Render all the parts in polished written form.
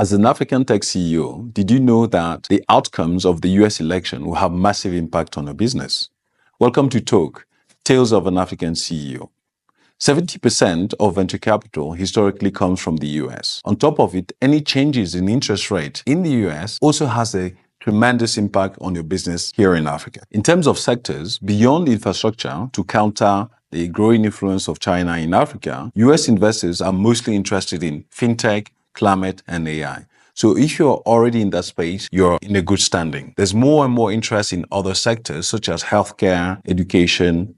As an African tech CEO, did you know that the outcomes of the US election will have massive impact on your business? Welcome to Talk, Tales of an African CEO. 70% of venture capital historically comes from the US. On top of it, any changes in interest rate in the US also has a tremendous impact on your business here in Africa. In terms of sectors, beyond infrastructure to counter the growing influence of China in Africa, US investors are mostly interested in fintech, climate, and AI. So if you're already in that space, you're in a good standing. There's more and more interest in other sectors such as healthcare, education.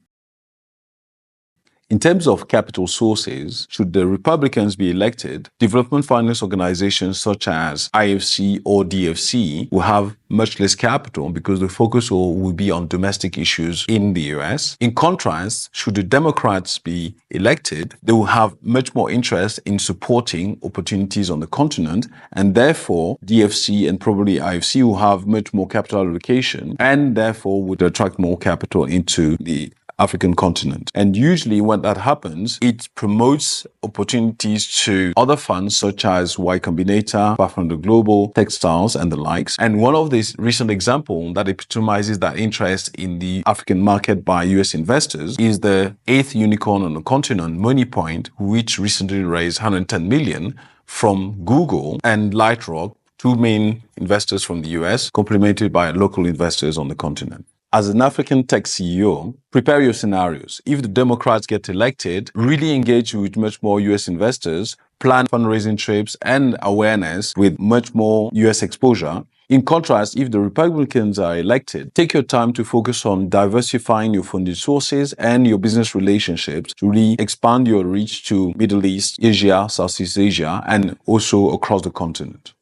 In terms of capital sources, should the Republicans be elected, development finance organizations such as IFC or DFC will have much less capital because the focus will be on domestic issues in the US. In contrast, should the Democrats be elected, they will have much more interest in supporting opportunities on the continent, and therefore DFC and probably IFC will have much more capital allocation and therefore would attract more capital into the African continent. And usually when that happens, it promotes opportunities to other funds such as Y Combinator, Pathfinder Global, Textiles, and the likes. And one of these recent examples that epitomizes that interest in the African market by US investors is the 8th unicorn on the continent, Moneypoint, which recently raised 110 million from Google and Lightrock, two main investors from the US, complemented by local investors on the continent. As an African tech CEO, prepare your scenarios. If the Democrats get elected, really engage with much more US investors, plan fundraising trips and awareness with much more US exposure. In contrast, if the Republicans are elected, take your time to focus on diversifying your funding sources and your business relationships to really expand your reach to Middle East, Asia, Southeast Asia, and also across the continent.